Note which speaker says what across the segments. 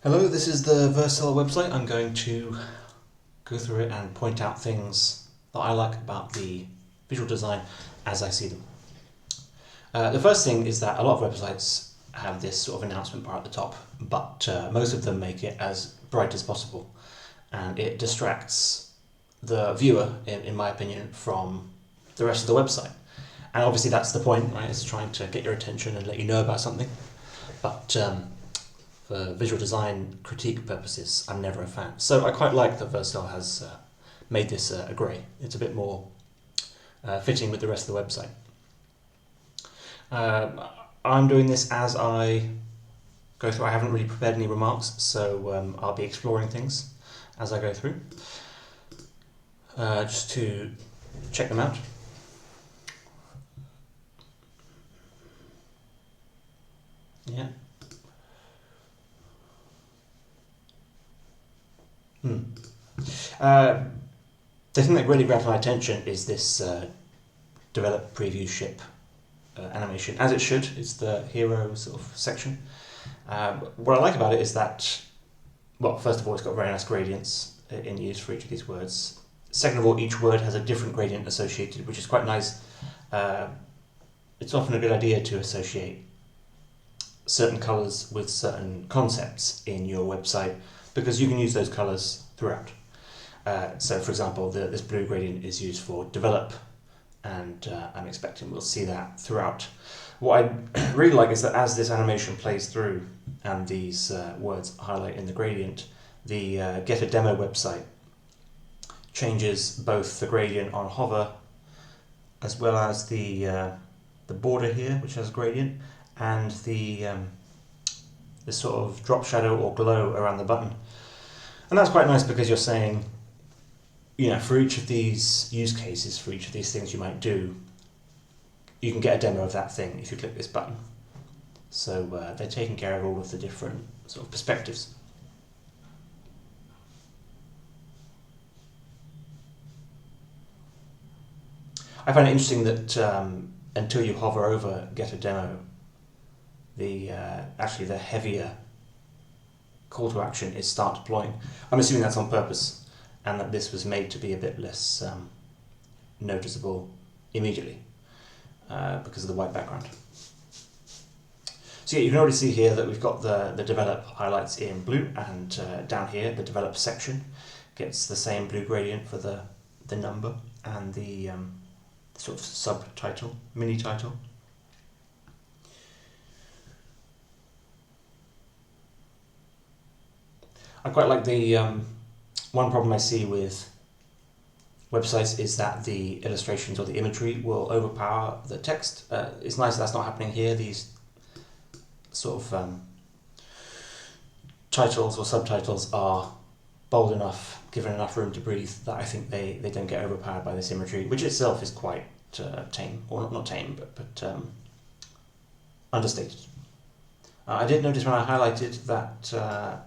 Speaker 1: Hello, this is the Vercel website. I'm going to go through it and point out things that I like about the visual design as I see them. The first thing is that a lot of websites have this sort of announcement bar at the top, but most of them make it as bright as possible, and it distracts the viewer, in my opinion, from the rest of the website. And obviously that's the point, right? It's trying to get your attention and let you know about something. But for visual design critique purposes, I'm never a fan. So I quite like that Vercel has made this a grey. It's a bit more fitting with the rest of the website. I'm doing this as I go through. I haven't really prepared any remarks, so I'll be exploring things as I go through, just to check them out. Yeah. The thing that really grabbed my attention is this develop, preview, ship animation, as it should. It's the hero sort of section. What I like about it is that, well, first of all, it's got very nice gradients in use for each of these words. Second of all, each word has a different gradient associated, which is quite nice. It's often a good idea to associate certain colours with certain concepts in your website, because you can use those colours throughout. So for example, this blue gradient is used for develop, and I'm expecting we'll see that throughout. What I really like is that as this animation plays through and these words highlight in the gradient, the Get a Demo website changes both the gradient on hover as well as the border here, which has a gradient, and the sort of drop shadow or glow around the button. And that's quite nice, because you're saying, you know, for each of these use cases, for each of these things you might do, you can get a demo of that thing if you click this button. So they're taking care of all of the different sort of perspectives. I find it interesting that until you hover over Get a Demo, actually the heavier call to action is start deploying. I'm assuming that's on purpose, and that this was made to be a bit less noticeable immediately because of the white background. So yeah, you can already see here that we've got the develop highlights in blue, and down here the develop section gets the same blue gradient for the number and the sort of subtitle, mini title. I quite like the one problem I see with websites is that the illustrations or the imagery will overpower the text. It's nice that's not happening here. These sort of titles or subtitles are bold enough, given enough room to breathe, that I think they don't get overpowered by this imagery, which itself is quite tame, or not tame, but understated. I did notice when I highlighted that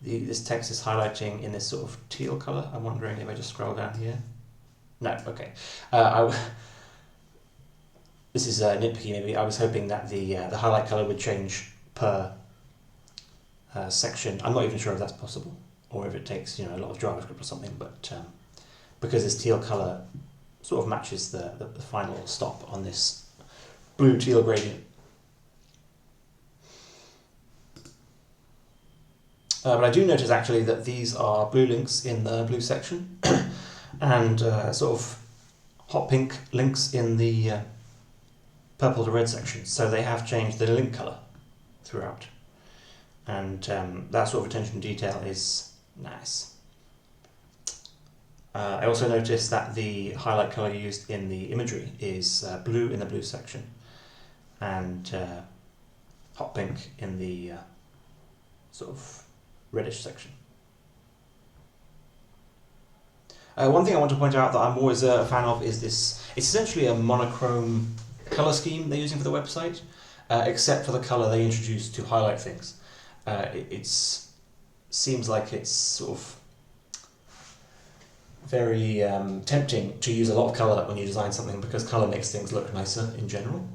Speaker 1: this text is highlighting in this sort of teal colour. I'm wondering if I just scroll down here. No, okay. This is nitpicky maybe. I was hoping that the highlight colour would change per section. I'm not even sure if that's possible, or if it takes a lot of JavaScript or something. But because this teal colour sort of matches the final stop on this blue teal gradient. But I do notice actually that these are blue links in the blue section and sort of hot pink links in the purple to red section. So they have changed the link colour throughout. And that sort of attention to detail is nice. I also noticed that the highlight colour used in the imagery is blue in the blue section and hot pink in the sort of reddish section. One thing I want to point out that I'm always a fan of is this. It's essentially a monochrome colour scheme they're using for the website, except for the colour they introduced to highlight things. It seems like it's sort of very tempting to use a lot of colour when you design something, because colour makes things look nicer in general.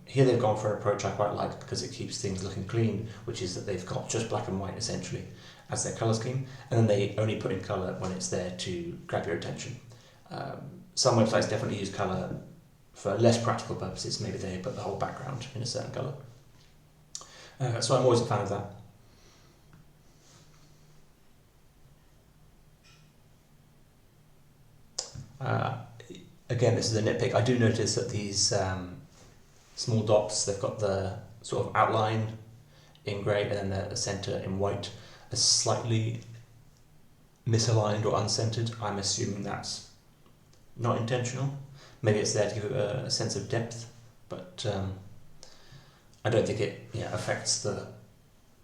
Speaker 1: Here they've gone for an approach I quite like because it keeps things looking clean, which is that they've got just black and white essentially as their colour scheme, and then they only put in colour when it's there to grab your attention. Some websites definitely use colour for less practical purposes. Maybe they put the whole background in a certain colour. So I'm always a fan of that. Again, this is a nitpick. I do notice that these small dots, they've got the sort of outline in grey and then the centre in white, are slightly misaligned or uncentered. I'm assuming that's not intentional. Maybe it's there to give it a sense of depth, but I don't think it affects the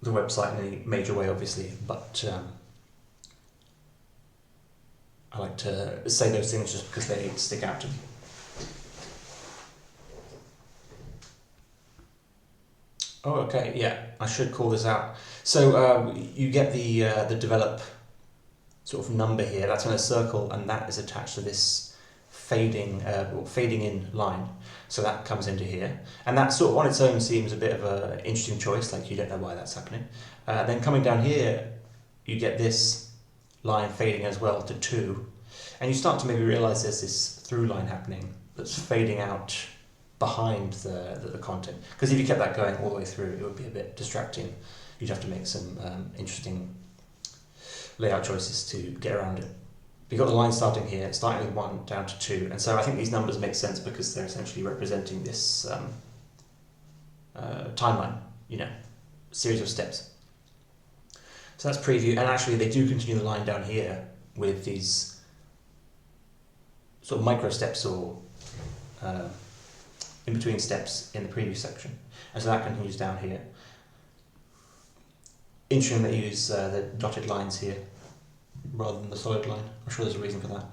Speaker 1: website in any major way, obviously, but I like to say those things just because they stick out to me. Oh, okay, yeah, I should call this out. So you get the develop sort of number here. That's in a circle, and that is attached to this fading in line. So that comes into here, and that sort of on its own seems a bit of an interesting choice. Like you don't know why that's happening. Then coming down here, you get this line fading as well to 2, and you start to maybe realise there's this through line happening that's fading out behind the content, because if you kept that going all the way through, it would be a bit distracting. You'd have to make some interesting layout choices to get around it. You've got the line starting here, starting with 1 down to 2, and so I think these numbers make sense because they're essentially representing this timeline, series of steps. So that's preview, and actually they do continue the line down here with these sort of micro steps or in between steps in the preview section, and so that continues down here. Interesting that they use the dotted lines here rather than the solid line. I'm sure there's a reason for that.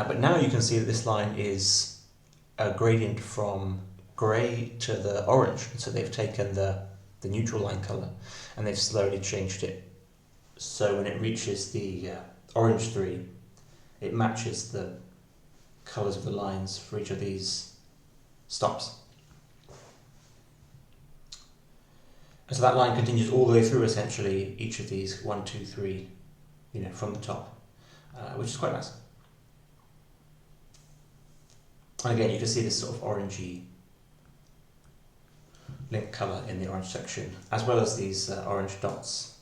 Speaker 1: But now you can see that this line is a gradient from grey to the orange, and so they've taken the neutral line colour and they've slowly changed it so when it reaches the orange 3, it matches the colours of the lines for each of these stops. And so that line continues all the way through essentially each of these 1, 2, 3, from the top, which is quite nice. And again, you can see this sort of orangey link colour in the orange section, as well as these orange dots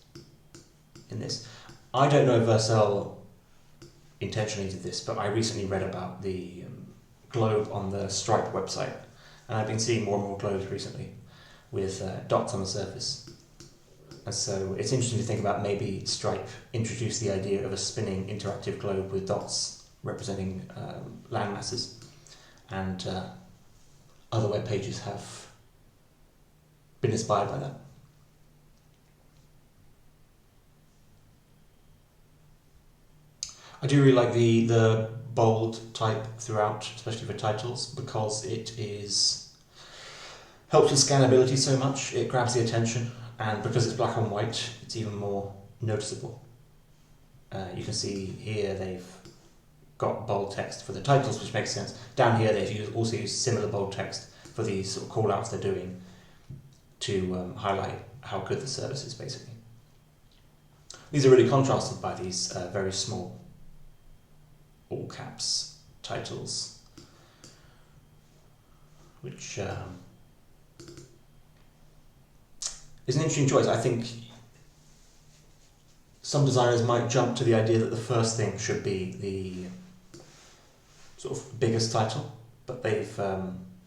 Speaker 1: in this. I don't know if Vercel intentionally did this, but I recently read about the globe on the Stripe website, and I've been seeing more and more globes recently with dots on the surface. And so it's interesting to think about maybe Stripe introduced the idea of a spinning interactive globe with dots representing land masses, and other web pages have been inspired by that. I do really like the bold type throughout, especially for titles, because it helps with scannability so much. It grabs the attention, and because it's black and white, it's even more noticeable. You can see here they've got bold text for the titles, which makes sense. Down here they've also used similar bold text for these sort of call-outs they're doing to highlight how good the service is, basically. These are really contrasted by these very small all caps titles, which is an interesting choice. I think some designers might jump to the idea that the first thing should be the sort of biggest title, but they've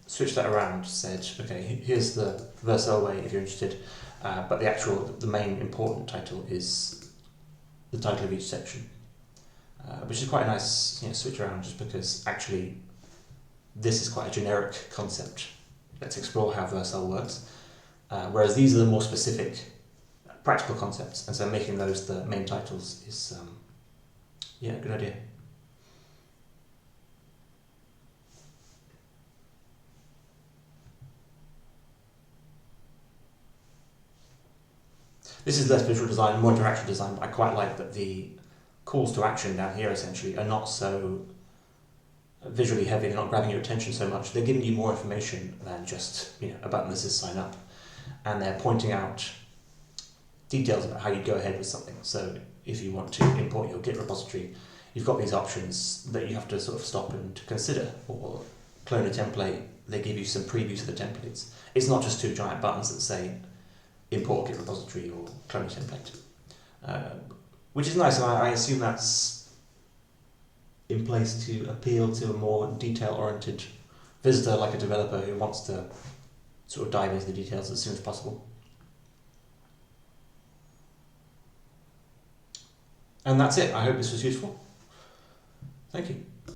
Speaker 1: switched that around, said, okay, here's the Vercel way if you're interested, but the main important title is the title of each section, which is quite a nice switch around, just because actually this is quite a generic concept. Let's explore how Vercel works, whereas these are the more specific practical concepts, and so making those the main titles is a good idea. This is less visual design, more interactive design, but I quite like that the calls to action down here essentially are not so visually heavy, they're not grabbing your attention so much, they're giving you more information than just a button that says sign up. And they're pointing out details about how you go ahead with something. So if you want to import your Git repository, you've got these options that you have to sort of stop and consider. Or clone a template, they give you some previews of the templates. It's not just two giant buttons that say import Git repository or clone a template, which is nice. And I assume that's in place to appeal to a more detail-oriented visitor, like a developer who wants to sort of dive into the details as soon as possible. And that's it. I hope this was useful. Thank you.